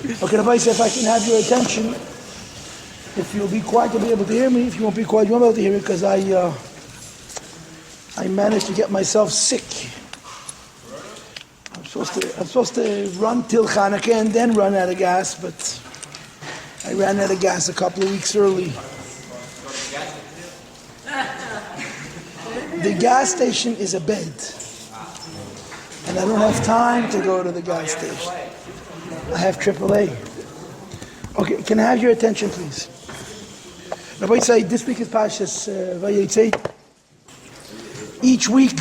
Okay, Rabbi, if I can have your attention, if you'll be quiet, you'll be able to hear me. If you won't be quiet, you won't be able to hear me because I managed to get myself sick. I'm supposed to run till Hanukkah and then run out of gas, but I ran out of gas a couple of weeks early. The gas station is a bed, and I don't have time to go to the gas station. I have AAA. Okay, can I have your attention, please? Rabbi say this week is Parshas Vayetzei. Each week,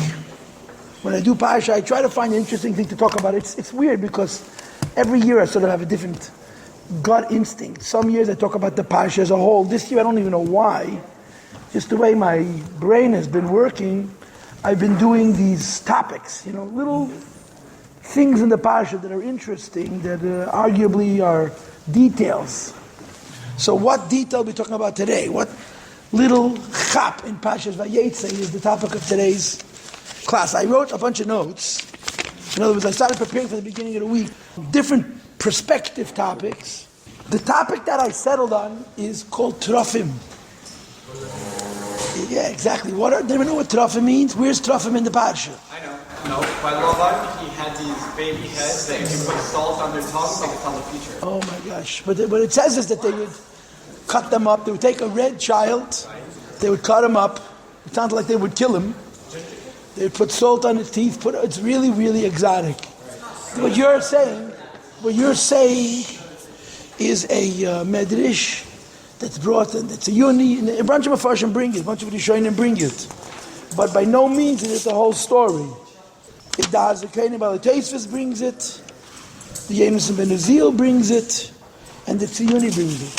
when I do Parsha, I try to find an interesting thing to talk about. It's weird because every year I sort of have a different gut instinct. Some years I talk about the Parsha as a whole. This year I don't even know why. Just the way my brain has been working, I've been doing these topics, little things in the Parsha that are interesting, that arguably are details. So what detail are we talking about today? What little chap in Parshas Vayetzei is the topic of today's class? I wrote a bunch of notes. In other words, I started preparing for the beginning of the week. Different perspective topics. The topic that I settled on is called Trufim. Yeah, exactly. Do you know what trafim means? Where's trafim in the Parsha? I know. No, by Lavan, he had these baby heads that you put salt on their tongues so they could tell the future. Oh my gosh. But what it says is that they would cut them up. They would take a red child, they would cut him up. It sounds like they would kill him. They would put salt on his teeth. It's really, really exotic. What you're saying is a medrash that's brought in the Tziyuni, and a bunch of Mepharshim bring it, a bunch of Rishonim bring it. But by no means is it the whole story. The Daas, Zkeinim, brings it, the Yonasan ben Uziel brings it, and the Tziyuni brings it.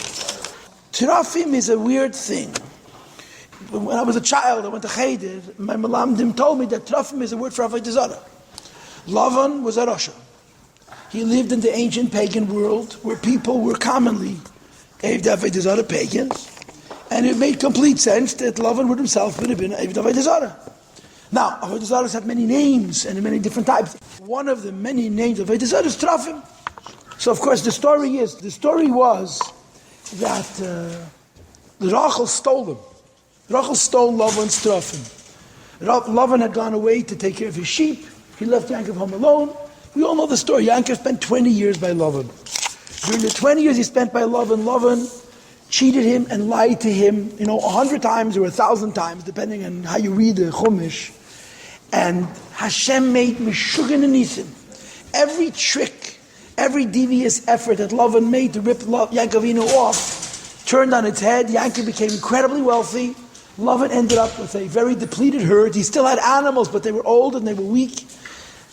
Trufim is a weird thing. When I was a child, I went to Cheder, my Malamdim told me that Trufim is a word for avodah zara. Lavan was a Rochel. He lived in the ancient pagan world where people were commonly avodah zara pagans, and it made complete sense that Lavan would himself would have been avodah zara. Now, avodah zara have many names and many different types. One of the many names of avodah zara is trafim. So, of course, the story was that Rochel stole them. Rochel stole Lavan's trafim. Lavan had gone away to take care of his sheep. He left Yaakov home alone. We all know the story. Yaakov spent 20 years by Lavan. During the 20 years he spent by Lavan cheated him and lied to him, 100 times or 1,000 times, depending on how you read the Chumash. And Hashem made Meshuggah and Nisim. Every trick, every devious effort that Lavan made to rip Yaakov off turned on its head. Yaakov became incredibly wealthy. Lavan ended up with a very depleted herd. He still had animals, but they were old and they were weak.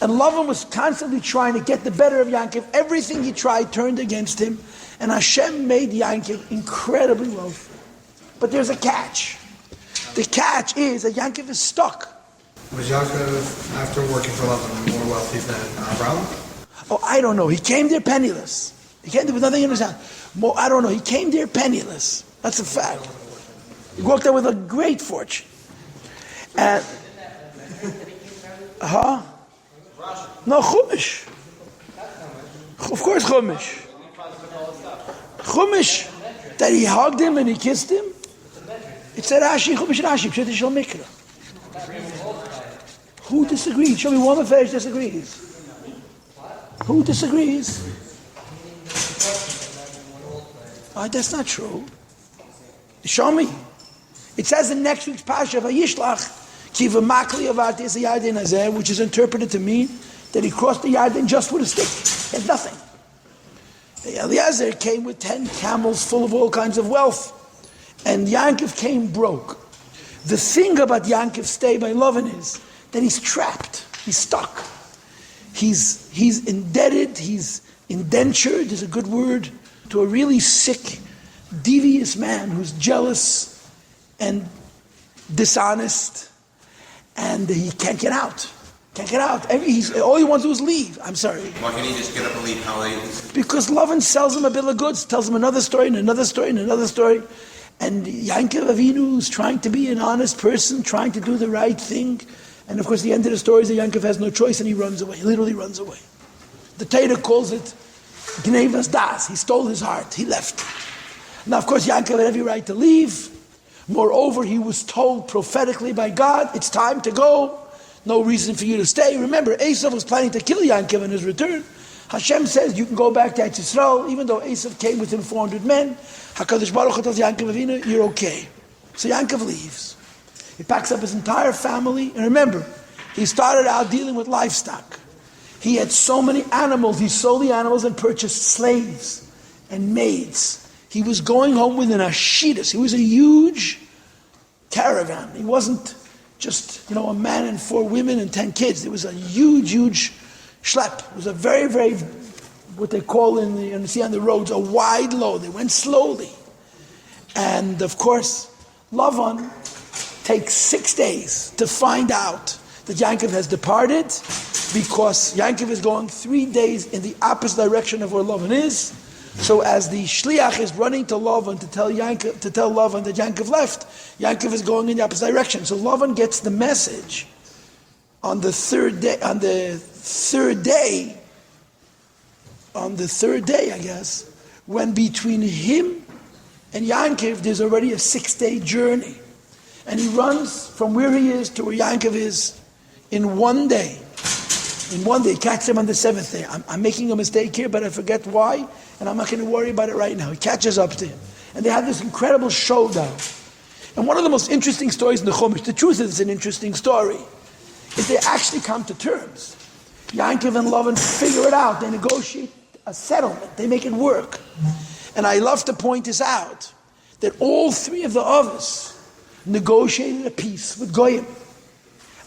And Lavan was constantly trying to get the better of Yaakov. Everything he tried turned against him. And Hashem made Yaakov incredibly wealthy. But there's a catch. The catch is that Yaakov is stuck. Was Yaakov, after working for Lavan, more wealthy than Abraham? Oh, I don't know. He came there penniless. He came there with nothing in his hand. I don't know. He came there penniless. That's a fact. He walked there with a great fortune. And... No, Chumash. Of course, Chumash. Chumash, that he hugged him and he kissed him. It said Rashi, Chumash Rashi, Pshat Shel Mikra. Who disagrees? Show me one Mefarish disagrees. Who disagrees? That's not true. Show me. It says in next week's Parsha, Vayishlach, Kiva Makli Avat is the Yarden Hazeh, which is interpreted to mean that he crossed the Yarden just with a stick. He had nothing. Eliezer came with 10 camels full of all kinds of wealth. And Yaakov came broke. The thing about Yaakov's stay by Lavan is that he's trapped. He's stuck. He's indebted. He's indentured, is a good word, to a really sick, devious man who's jealous and dishonest. And he can't get out. All he wants to do is leave. I'm sorry. Why can't he just get up and leave? How late? Because Lavan sells him a bill of goods, tells him another story and another story and another story. And Yaakov Avinu is trying to be an honest person, trying to do the right thing. And of course the end of the story is that Yaakov has no choice and he runs away. He literally runs away. The Torah calls it Gnevas Daas. He stole his heart. He left. Now, of course, Yaakov had every right to leave. Moreover, he was told prophetically by God, it's time to go. No reason for you to stay. Remember, Esav was planning to kill Yaakov in his return. Hashem says, you can go back to Eretz Yisrael, even though Esav came with him 400 men. HaKadosh Baruch Hu tells Yaakov Avinu, you're okay. So Yaakov leaves. He packs up his entire family. And remember, he started out dealing with livestock. He had so many animals. He sold the animals and purchased slaves and maids. He was going home with an ashidas. He was a huge caravan. He wasn't just, a man and 4 women and 10 kids. It was a huge, huge schlep. It was a very, very, what they call you see on the roads, a wide load. They went slowly. And of course, Lavan takes 6 days to find out that Yaakov has departed, because Yaakov is going 3 days in the opposite direction of where Lavan is. So as the shliach is running to Lavan to tell Lavan that Yaakov left, Yaakov is going in the opposite direction. So Lavan gets the message on the third day, I guess, when between him and Yaakov there's already a 6-day journey. And he runs from where he is to where Yaakov is in 1 day. In 1 day, catch him on the 7th day. I'm making a mistake here, but I forget why, and I'm not going to worry about it right now. He catches up to him. And they have this incredible showdown. And one of the most interesting stories in the Chumash, the truth is it's an interesting story, is they actually come to terms. Yaakov and Lavan figure it out. They negotiate a settlement. They make it work. And I love to point this out, that all 3 of the others negotiated a peace with Goyim.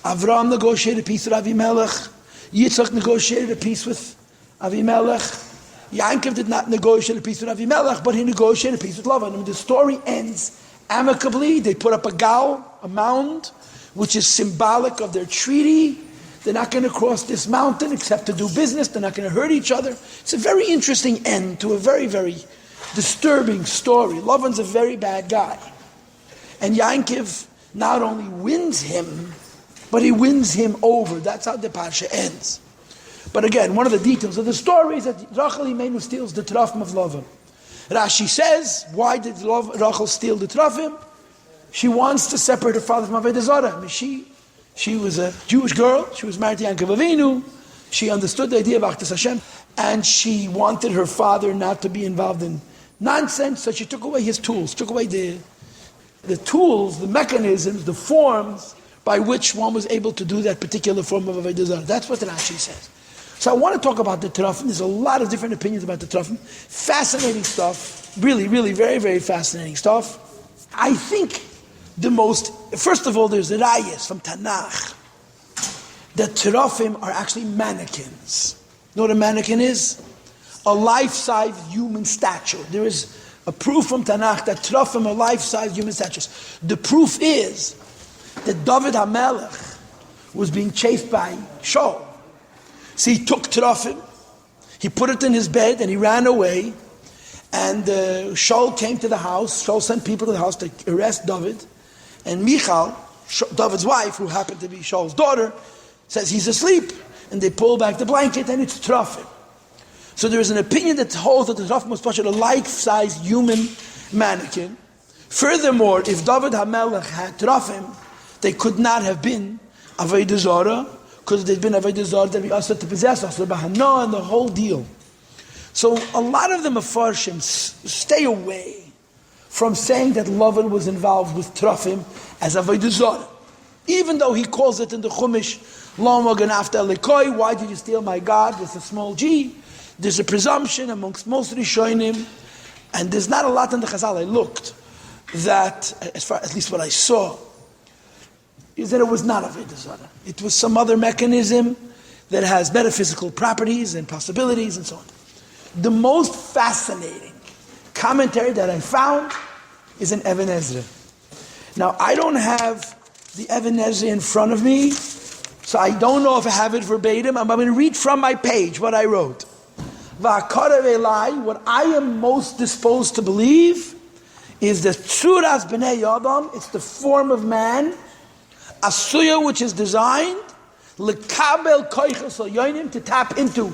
Avram negotiated a peace with Avimelech. Yitzchak negotiated a peace with Avimelech. Yaakov did not negotiate a peace with Avimelech, but he negotiated a peace with Lavan. And the story ends amicably. They put up a mound, which is symbolic of their treaty. They're not going to cross this mountain except to do business. They're not going to hurt each other. It's a very interesting end to a very, very disturbing story. Lavan's a very bad guy. And Yaakov not only wins him, but he wins him over. That's how the Parsha ends. But again, one of the details of the story is that Rochel Imenu steals the trafim of Lavan. Rashi says, why did Rochel steal the trafim? She wants to separate her father from avodah zara. I mean, she was a Jewish girl. She was married to Yaakov Avinu. She understood the idea of Achdus Hashem. And she wanted her father not to be involved in nonsense, so she took away his tools, took away the tools, the mechanisms, the forms by which one was able to do that particular form of avodah zarah. That's what Rashi says. So I want to talk about the trafim. There's a lot of different opinions about the trafim. Fascinating stuff. Really, really very, very fascinating stuff. I think first of all, there's the rayas from Tanakh. The trafim are actually mannequins. You know what a mannequin is? A life-size human statue. There is a proof from Tanakh that trafim are life-size human statues. The proof is that David HaMelech was being chased by Shaul. So he took trafim, he put it in his bed, and he ran away. And Shaul came to the house. Shaul sent people to the house to arrest David. And Michal, David's wife, who happened to be Shaul's daughter, says he's asleep. And they pull back the blanket, and it's trafim. So there is an opinion that holds that the trafim was a life-size human mannequin. Furthermore, if David HaMelech had trafim, they could not have been avodah zara, because if they'd been avodah zara, they'd be also to possess, also bahana, and the whole deal. So a lot of the Mefarshim stay away from saying that Lavan was involved with trafim as avodah zara. Even though he calls it in the Chumash, Lama ganafta lekoi, why did you steal my God with a small g? There's a presumption amongst most Rishonim, and there's not a lot in the Chazal. I looked, that, as far at least what I saw, is that it was not avodah zara. It was some other mechanism that has metaphysical properties and possibilities and so on. The most fascinating commentary that I found is in Even Ezra. Now, I don't have the Even Ezra in front of me, so I don't know if I have it verbatim. I'm going to read from my page what I wrote. What I am most disposed to believe is the tzuras b'nei Adam. It's the form of man, asuya, which is designed lekabel koichos yonim, to tap into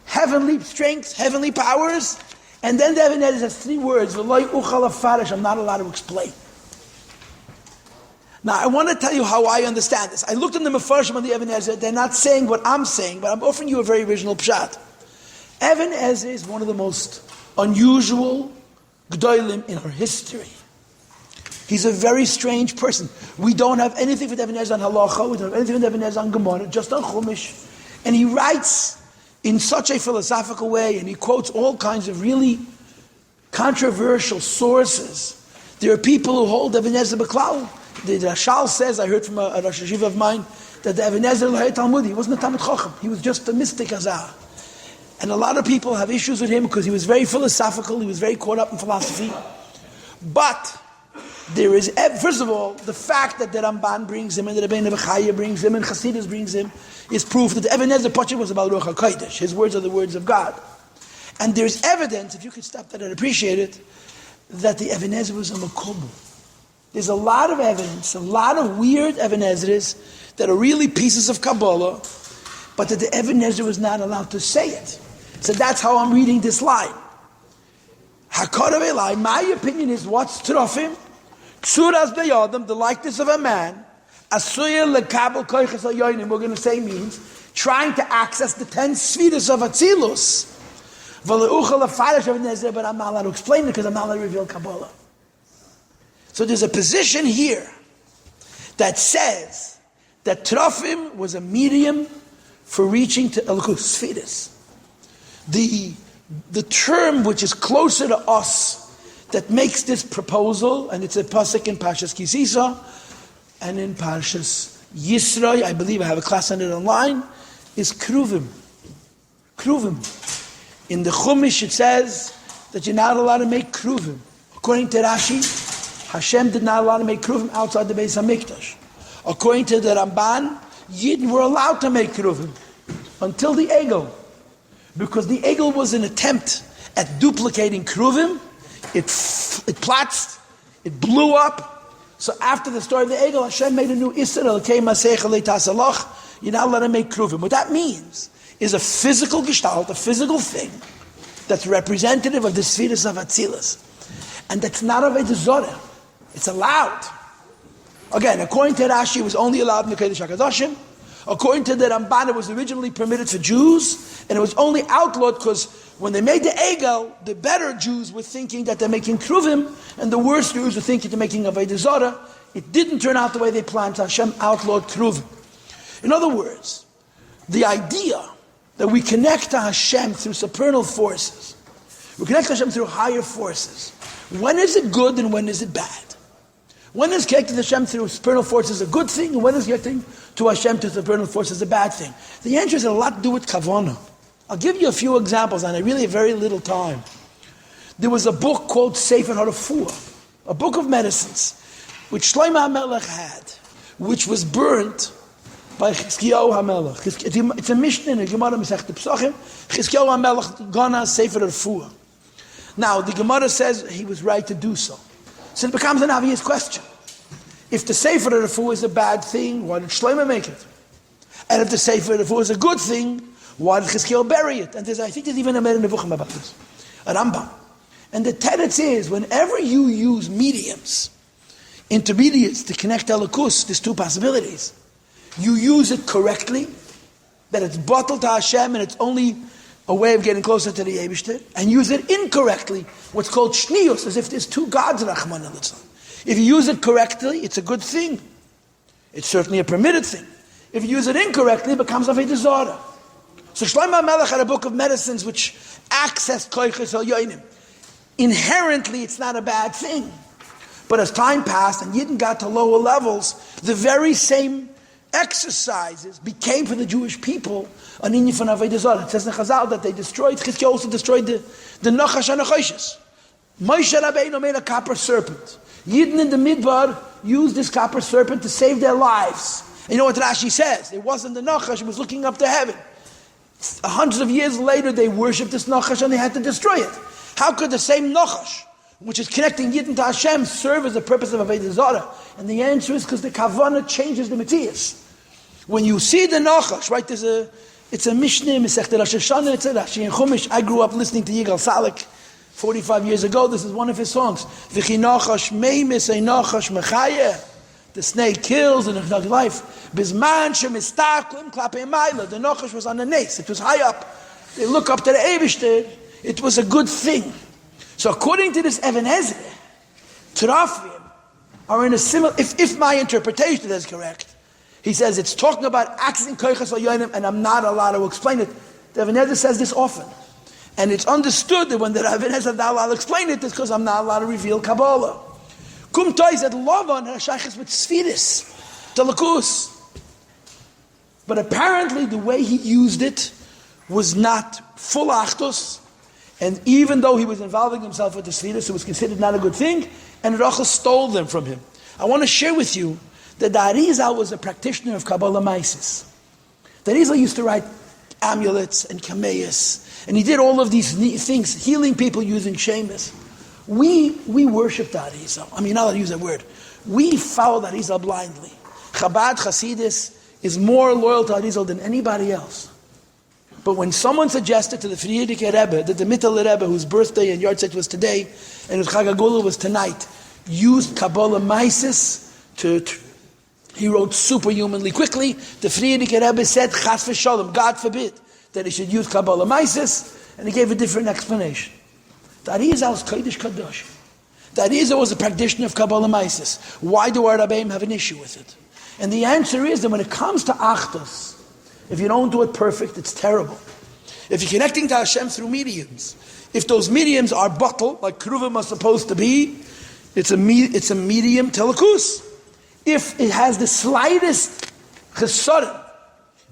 heavenly strength, heavenly powers, and then the Even Ezra has 3 words, V'loi uchal afarish, I'm not allowed to explain. Now, I want to tell you how I understand this. I looked in the Mefarshim on the Even Ezra. They're not saying what I'm saying, but I'm offering you a very original pshat. Even Ezra is one of the most unusual Gdolim in our history. He's a very strange person. We don't have anything with Even Ezra on Halacha, we don't have anything with Even Ezra on Gemara, just on Chumash. And he writes in such a philosophical way, and he quotes all kinds of really controversial sources. There are people who hold Even Ezra B'klal. The Rochel says, I heard from a Rosh Hashiva of mine, that the Even Ezra L'hei Talmudi, he wasn't a Talmud Chacham, he was just a mystic Hazar. And a lot of people have issues with him because he was very philosophical, he was very caught up in philosophy. But there is, first of all, the fact that the Ramban brings him, and the Rabbi Nevachaya brings him, and Chassidus brings him, is proof that the Even Ezra Pachim was about Rochel Kodesh. His words are the words of God. And there's evidence, if you could stop that and appreciate it, that the Even Ezra was a Makobel. There's a lot of evidence, a lot of weird Even Ezras that are really pieces of Kabbalah, but that the Even Ezra was not allowed to say it. So that's how I'm reading this line. Hakarav Elai, my opinion is, what's Trufim? Tzuras be'yadam, the likeness of a man, Asuya lekabel koiches hayonim, we're going to say means, trying to access the 10 Sfiros of Atzilus. V'leuchel afarish Even Ezra, but I'm not allowed to explain it because I'm not allowed to reveal Kabbalah. So there's a position here that says that Trufim was a medium for reaching to Elokus, Sfiros. The term which is closer to us that makes this proposal, and it's a pasuk in Parshas Kisisa and in Parshas Yisro, I believe I have a class on it online, is Kruvim. Kruvim. In the Chumash it says that you're not allowed to make Kruvim. According to Rashi, Hashem did not allow to make Kruvim outside the Beis HaMikdash. According to the Ramban, Yidden were allowed to make Kruvim until the Egel. Because the Egel was an attempt at duplicating Kruvim. It platzed, it blew up. So after the story of the Egel, Hashem made a new Isra, you're not allowed to make Kruvim. What that means is a physical gestalt, a physical thing, that's representative of the Sfiros of Atzilus. And that's not avodah zara. It's allowed. Again, according to Rashi, it was only allowed in the Kodesh HaKadoshim. According to the Ramban, it was originally permitted for Jews, and it was only outlawed because when they made the Egel, the better Jews were thinking that they're making Kruvim, and the worse Jews were thinking they're making avodah zara. It didn't turn out the way they planned, so Hashem outlawed Kruvim. In other words, the idea that we connect to Hashem through supernal forces, we connect to Hashem through higher forces, when is it good and when is it bad? When is connecting to Hashem through supernal forces a good thing, and when is connecting to Hashem through supernal forces a bad thing? The answer is a lot to do with kavanah. I'll give you a few examples, and I really have very little time. There was a book called Sefer HaRefuah, a book of medicines, which Shlomo HaMelech had, which was burnt by Chizkiyahu HaMelech. It's a Mishnah in the Gemara Masechet Pesachim. Chizkiyahu HaMelech gana Sefer HaRefuah. Now, the Gemara says he was right to do so. So it becomes an obvious question. If the Sefer HaRefuah is a bad thing, why did Shlomo make it? And if the Sefer HaRefuah is a good thing, why did Chizkiyahu bury it? And I think there's even a Mer Nevuchim about this, a Ramban. And the teretz is, whenever you use mediums, intermediates to connect Elokus, there's 2 possibilities. You use it correctly, that it's bottled to Hashem and it's only a way of getting closer to the Eibishter, and use it incorrectly, what's called shnius, as if there's 2 gods, Rahman al-Litzlan. If you use it correctly, it's a good thing. It's certainly a permitted thing. If you use it incorrectly, it becomes avodah zara. So Shlomo HaMelech had a book of medicines which accessed koiches hayonim. Inherently, it's not a bad thing. But as time passed and Yidden got to lower levels, the very same exercises became for the Jewish people an inyan from avodah zara. It says in Chazal that they destroyed, Chizkiyahu also destroyed the Nachash and Nechoshes. Moshe Rabbeinu made a copper serpent. Yidden in the Midbar used this copper serpent to save their lives. And you know what Rashi says? It wasn't the Nachash, it was looking up to heaven. Hundreds of years later, they worshipped this Nachash and they had to destroy it. How could the same Nachash, which is connecting Yidden to Hashem, serve as the purpose of avodah zara? And the answer is because the kavanah changes the Matthias. When you see the Nachash, right, there's a It's a Mishnah, Masechta Rosh Hashanah, it's a Rashi and Chumash. I grew up listening to Yigal Salik 45 years ago. This is one of his songs. V'chi nachash meimis ein nachash mechayeh. The snake kills in the life. Bizman shemistaklim klapei mayla. The nachash was on the nace. It was high up. They look up to the Eibishter. It was a good thing. So according to this Even Ezra, trafim are in a similar, if my interpretation is correct, he says it's talking about accessing koichas al-yonim, and I'm not allowed to explain it. The Even Ezra says this often. And it's understood that when the Even Ezra not allowed to explain it, it's because I'm not allowed to reveal Kabbalah. Kum toy said Lavan had a shaykhis with Sfiros, Talakus. But apparently the way he used it was not full achtos, and even though he was involving himself with the Sfiros, it was considered not a good thing, and Rochel stole them from him. I want to share with you that the Arizal was a practitioner of Kabbalah Maisis. The Arizal used to write amulets and kameas, and he did all of these things, healing people using shemus. We worship the Arizal. I mean, not that I use that word. We follow the Arizal blindly. Chabad Hasidus is more loyal to Arizal than anybody else. But when someone suggested to the Frierdiker Rebbe that the Mittel Rebbe, whose birthday and yahrzeit was today, and whose Chag HaGeula was tonight, used Kabbalah Maisis he wrote superhumanly quickly, the Frierdiker Rebbe said, Chas v'shalom, God forbid, that he should use Kabbalah Maisis, and he gave a different explanation. The Arizal was Kodesh Kadosh. The Arizal was a practitioner of Kabbalah Maisis. Why do our Rabbeim have an issue with it? And the answer is that when it comes to Achtos, if you don't do it perfect, it's terrible. If you're connecting to Hashem through mediums, if those mediums are bottle, like Trufim are supposed to be, it's a medium telekus. If it has the slightest chesaron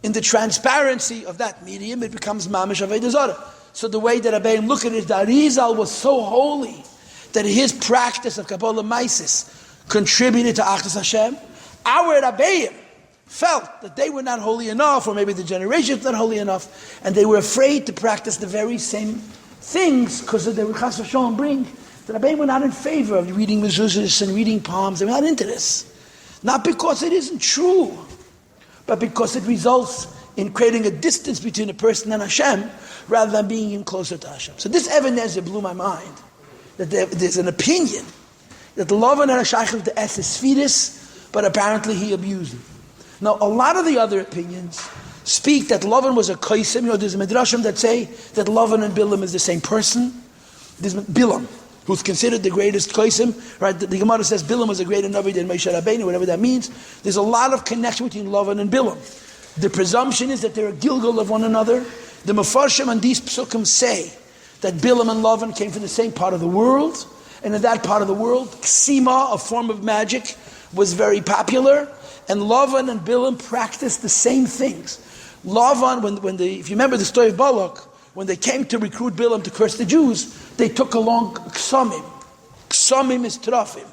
in the transparency of that medium, it becomes mamish avodah zara. So the way that Rabbeim look at it, the Arizal was so holy that his practice of Kabbalah Maisis contributed to Achdus Hashem. Our Rabbeim felt that they were not holy enough, or maybe the generation was not holy enough, and they were afraid to practice the very same things because they were chas v'shalom bring. The Rabbeim were not in favor of reading mezuzahs and reading palms. They were not into this. Not because it isn't true, but because it results in creating a distance between a person and Hashem rather than being him closer to Hashem. So this Even Ezra blew my mind, that there's an opinion that the Lavan had a shaykh of the Sfiros, but apparently he abused it. Now, a lot of the other opinions speak that Lavan was a kaisim. There's a midrashim that say that Lavan and Bilaam is the same person. There's Bilaam, who's considered the greatest kaisim. Right? The Gemara says Bilaam was a greater Navi than Moshe Rabbeinu, whatever that means. There's a lot of connection between Lavan and Bilaam. The presumption is that they're a gilgal of one another. The Mefarshim and these psukim say that Bilaam and Lavan came from the same part of the world, and in that part of the world, Ksima, a form of magic, was very popular. And Lavan and Bilaam practiced the same things. Lavan, if you remember the story of Balak, when they came to recruit Bilaam to curse the Jews, they took along Ksamim. Ksamim is trafim.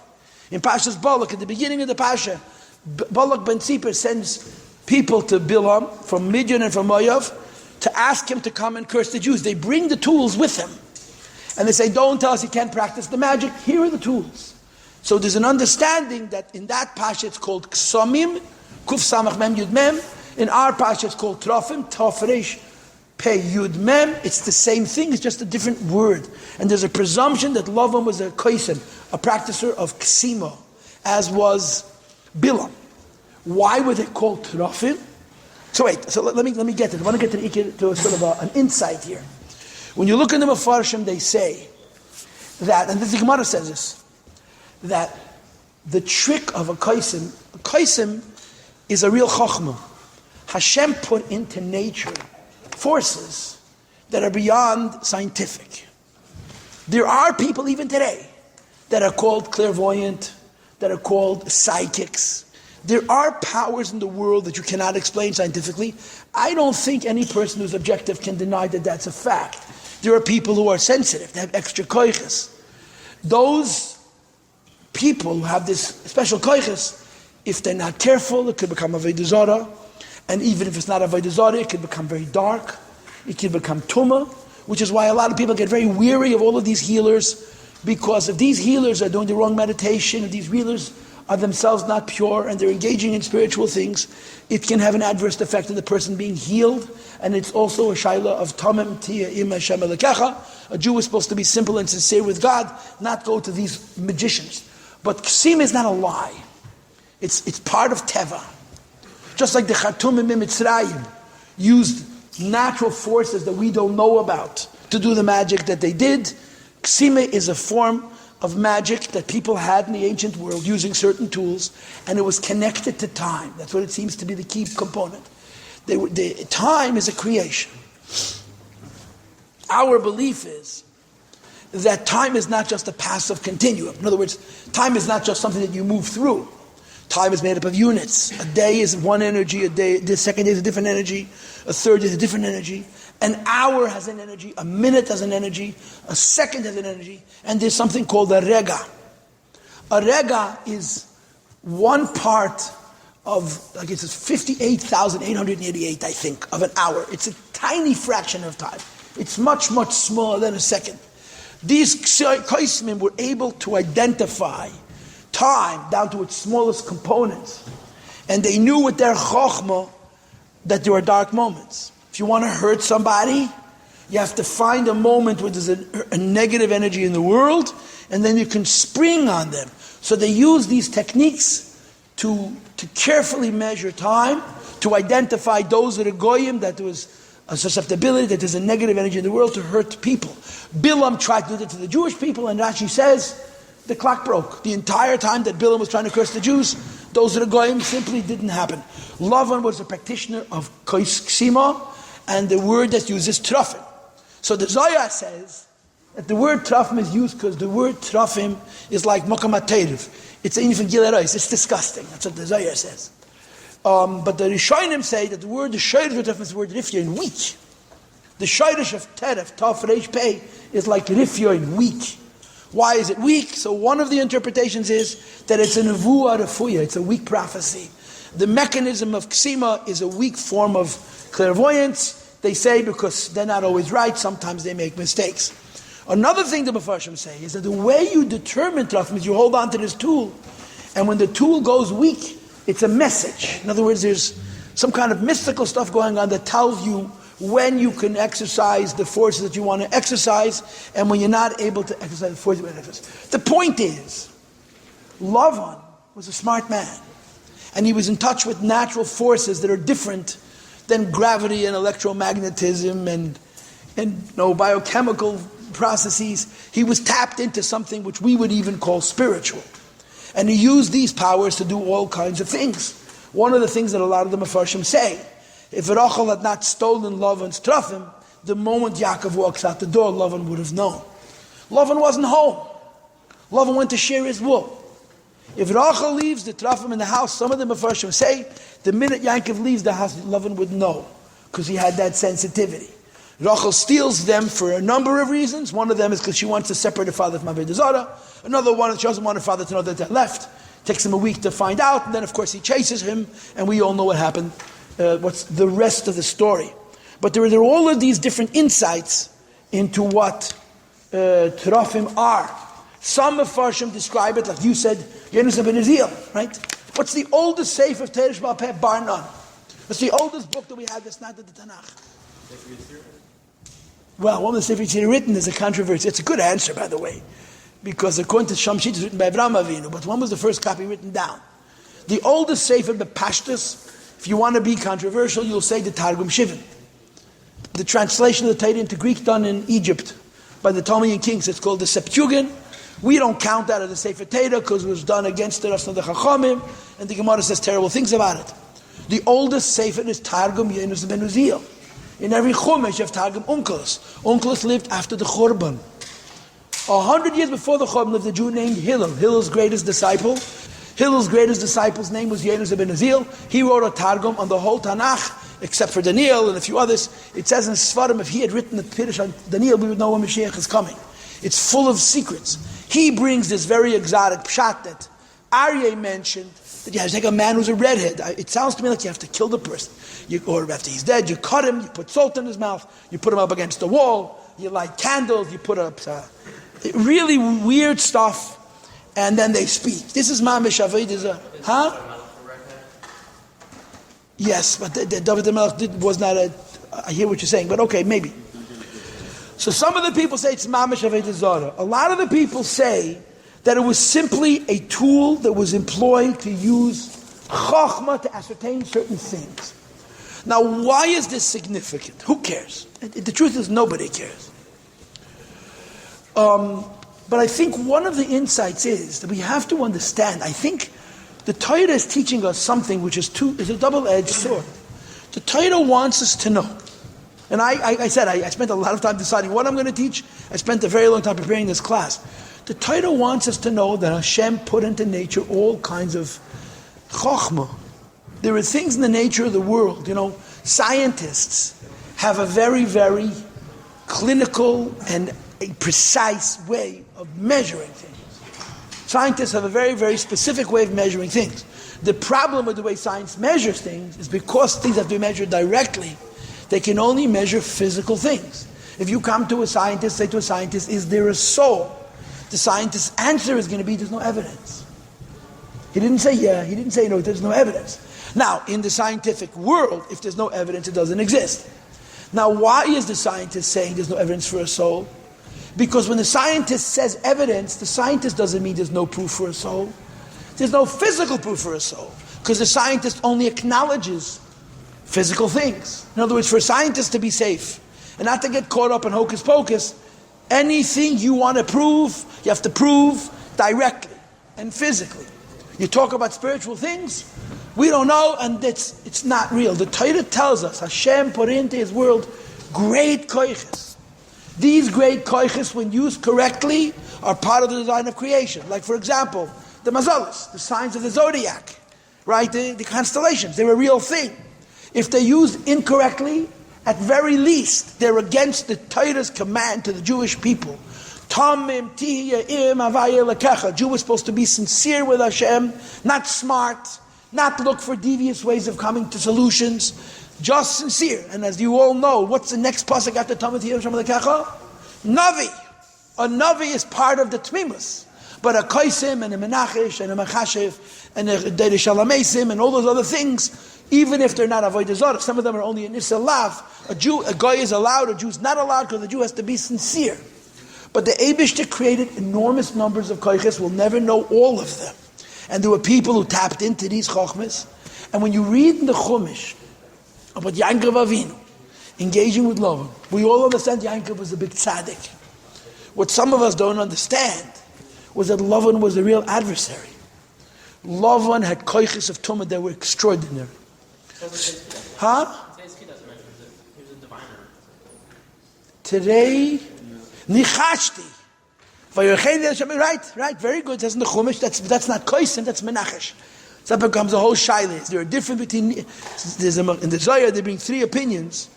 In Parshas Balak, at the beginning of the Pasha, Balak ben Tzipor sends people to Bilaam from Midian and from Moav to ask him to come and curse the Jews. They bring the tools with them. And they say, don't tell us you can't practice the magic. Here are the tools. So there's an understanding that in that Pasha it's called Ksamim, Kuf Samach Mem Yud Mem. In our Pasha it's called Trufim, Tafresh Pei Yud Mem. It's the same thing, it's just a different word. And there's a presumption that Lavan was a kaisim, a practicer of Ksima, as was Bilaam. Why were they called Trufim? So let me get to it. I want to get to a sort of an insight here. When you look in the Mefarshim, they say that, and the Gemara says this, that the trick of a kaisim is a real chokhmah. Hashem put into nature forces that are beyond scientific. There are people even today that are called clairvoyant, that are called psychics. There are powers in the world that you cannot explain scientifically. I don't think any person who's objective can deny that that's a fact. There are people who are sensitive, they have extra koiches. Those people who have this special koiches, if they're not careful, it could become avodah zara. And even if it's not avodah zara, it could become very dark. It could become tumah, which is why a lot of people get very weary of all of these healers, because if these healers are doing the wrong meditation, if these healers are themselves not pure and they're engaging in spiritual things, it can have an adverse effect on the person being healed. And it's also a shaila of tamim tia im Hashem elekecha. A Jew is supposed to be simple and sincere with God, not go to these magicians. But ksim is not a lie. It's part of teva. Just like the Khatumim in Mitzrayim used natural forces that we don't know about to do the magic that they did. Ksima is a form of magic that people had in the ancient world using certain tools, and it was connected to time. That's what it seems to be the key component. The time is a creation. Our belief is that time is not just a passive continuum. In other words, time is not just something that you move through. Time is made up of units. A day is one energy, the second day is a different energy, a third is a different energy. An hour has an energy, a minute has an energy, a second has an energy, and there's something called a rega. A rega is one part of, like it says, 58,888, I think, of an hour. It's a tiny fraction of time. It's much, much smaller than a second. These kaisimim were able to identify time down to its smallest components. And they knew with their chokhmah that there are dark moments. If you want to hurt somebody, you have to find a moment where there's a negative energy in the world, and then you can spring on them. So they use these techniques to carefully measure time, to identify those that are goyim, that there was a susceptibility, that there's a negative energy in the world to hurt people. Bilaam tried to do that to the Jewish people, and Rashi says the clock broke. The entire time that Bilaam was trying to curse the Jews, those that are goyim simply didn't happen. Lavan was a practitioner of kasiima, and the word that uses trafim. So the Zohar says that the word trafim is used because the word trafim is like mokam ateirev. It's even gilerais. It's disgusting. That's what the Zohar says. But the Rishonim say that the word the shayrish of trafim is the word rifyoin, weak. The shayrish of teref, taf reish pei, is like rifyoin, weak. Why is it weak? So one of the interpretations is that it's a nevuah refuya. It's a weak prophecy. The mechanism of ksima is a weak form of clairvoyance, they say, because they're not always right. Sometimes they make mistakes. Another thing the Mefarshim say is that the way you determine trafim is you hold on to this tool, and when the tool goes weak, it's a message. In other words, there's some kind of mystical stuff going on that tells you when you can exercise the forces that you want to exercise, and when you're not able to exercise the forces you want to exercise. The point is, Lavan was a smart man, and he was in touch with natural forces that are different than gravity and electromagnetism and biochemical processes. He was tapped into something which we would even call spiritual. And he used these powers to do all kinds of things. One of the things that a lot of the Mefarshim say, if Rochel had not stolen Lavan's trafim, the moment Yaakov walks out the door, Lavan would have known. Lavan wasn't home. Lavan went to shear his wool. If Rochel leaves the trafim in the house, some of the Mefarshim say, the minute Yaakov leaves the house, Lavan would know, because he had that sensitivity. Rochel steals them for a number of reasons. One of them is because she wants to separate her father from avodah zara. Another one is she doesn't want her father to know that they left. Takes him a week to find out, and then of course he chases him, and we all know what happened. What's the rest of the story? But there are all of these different insights into what trafim are. Some Mefarshim describe it like you said, Yonasan ben Uziel, right? What's the oldest sefer of Teresh Baal Peh? Bar none. What's the oldest book that we have that's not in the Tanakh? Well, one of the Sefer Yitzhak written is a controversy. It's a good answer, by the way, because according to Shamshit, it's written by Avraham Avinu, but when was the first copy written down? The oldest Sefer, the Pashtus, if you want to be controversial, you'll say the Targum Shivin. The translation of the Torah into Greek done in Egypt by the Ptolemaic kings. It's called the Septuagint. We don't count that as the Sefer Torah because it was done against the rest of the Chachamim, and the Gemara says terrible things about it. The oldest Sefer is Targum Yonasan ben Uziel. In every Chumash you have Targum Unclosing. Unclosing lived after the Churban. 100 years before the Churban lived a Jew named Hillel. Hillel's greatest disciple. Hillel's greatest disciple's name was Yonasan ben Uziel. He wrote a Targum on the whole Tanakh, except for Daniel and a few others. It says in Sfiros, if he had written the Pirush on Daniel, we would know when Mashiach is coming. It's full of secrets. He brings this very exotic pshat that Aryeh mentioned, that you have to take a man who's a redhead. It sounds to me like you have to kill the person. Or after he's dead, you cut him, you put salt in his mouth, you put him up against the wall, you light candles, you put up really weird stuff. and then they speak. This is mamish avodah zara. Huh? Yes, but the David HaMelech was not a... I hear what you're saying, but okay, maybe. So some of the people say it's mamish avodah zara. A lot of the people say that it was simply a tool that was employed to use chokhmah to ascertain certain things. Now, why is this significant? Who cares? The truth is, nobody cares. But I think one of the insights is that we have to understand, I think the Torah is teaching us something which is a double-edged sword. The Torah wants us to know. And I said, I spent a lot of time deciding what I'm going to teach. I spent a very long time preparing this class. The Torah wants us to know that Hashem put into nature all kinds of chokhmah. There are things in the nature of the world. Scientists have a very, very clinical and a precise way of measuring things. Scientists have a very, very specific way of measuring things. The problem with the way science measures things is because things have to be measured directly, they can only measure physical things. If you come to a scientist, say to a scientist, is there a soul? The scientist's answer is going to be, there's no evidence. He didn't say yeah, he didn't say no, there's no evidence. Now, in the scientific world, if there's no evidence, it doesn't exist. Now, why is the scientist saying there's no evidence for a soul? Because when the scientist says evidence, the scientist doesn't mean there's no proof for a soul. There's no physical proof for a soul. Because the scientist only acknowledges physical things. In other words, for a scientist to be safe and not to get caught up in hocus pocus, anything you want to prove, you have to prove directly and physically. You talk about spiritual things, we don't know, and it's not real. The Torah tells us Hashem put into His world great koiches. These great koiches, when used correctly, are part of the design of creation. Like, for example, the mazalas, the signs of the zodiac, right? The constellations, they're a real thing. If they're used incorrectly, at very least, they're against the Torah's command to the Jewish people. Tamim tihya im avaya lekecha. Jew is supposed to be sincere with Hashem, not smart, not look for devious ways of coming to solutions, just sincere. And as you all know, what's the next pasuk after Tamim tihya im avaya lekecha? Navi. A Navi is part of the Tmimus. But a Kaisim and a Menachish and a Mechashev and a Dere Shalamesim and all those other things, even if they're not avodah zara, some of them are only an Issa Lav. A guy is allowed, a Jew is not allowed, because the Jew has to be sincere. But the Eibishter created enormous numbers of koiches. We'll never know all of them. And there were people who tapped into these chokhmas. And when you read in the Chumash about Yankov Avinu engaging with Lavan, we all understand Yankov was a big tzaddik. What some of us don't understand was that Lavan was a real adversary. Lavan had koiches of tumah that were extraordinary. Huh? Today, nichashti. Right, very good. That's in the Chumash. That's not koisim, that's menachesh. So that becomes a whole shaila. There are different between. In the Zohar, they bring three opinions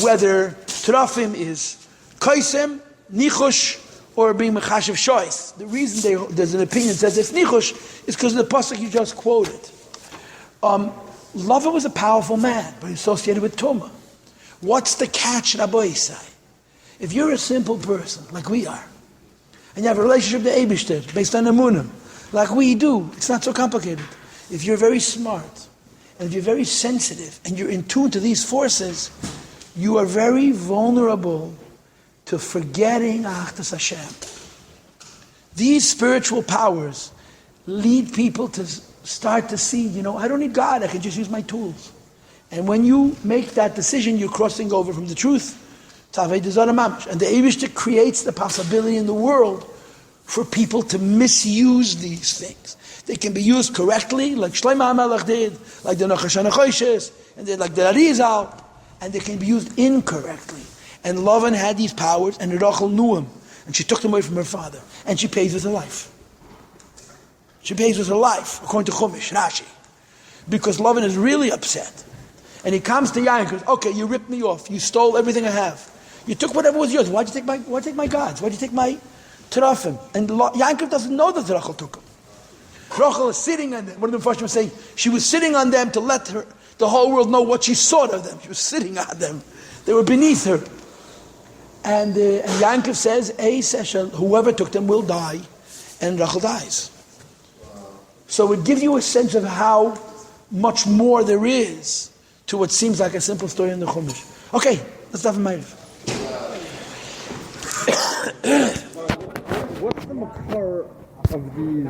whether trafim is koisim, nichush, or being mechashev shois. The reason there's an opinion that says it's nichush is because of the pasuk you just quoted. Lavan was a powerful man, but associated with tumah. What's the catch, Rabbi Yossi? If you're a simple person, like we are, and you have a relationship to Eibishter based on emunah, like we do, it's not so complicated. If you're very smart, and if you're very sensitive, and you're in tune to these forces, you are very vulnerable to forgetting Achdas Hashem. These spiritual powers lead people to start to see, I don't need God, I can just use my tools. And when you make that decision, you're crossing over from the truth. And the Eibishter creates the possibility in the world for people to misuse these things. They can be used correctly, like Shlomo HaMelech did, like the Nachash HaNachoshes, and then like the Arizal, and they can be used incorrectly. And Lavan had these powers, and Rochel knew him, and she took them away from her father, and she pays with her life. She pays with her life, according to Chumash, Rashi, because Lavan is really upset. And he comes to Yaakov and goes, okay, you ripped me off, you stole everything I have. You took whatever was yours. Why'd you take my gods? Why'd you take my trafim? And Yaakov doesn't know that Rochel took them. Rochel is sitting on them. One of the Mepharshim was saying she was sitting on them to let the whole world know what she saw of them. She was sitting on them. They were beneath her. And Yaakov says, whoever took them will die. And Rochel dies. So it gives you a sense of how much more there is to what seems like a simple story in the Chumash. Okay, let's start from Ma'ariv. What's the makar of these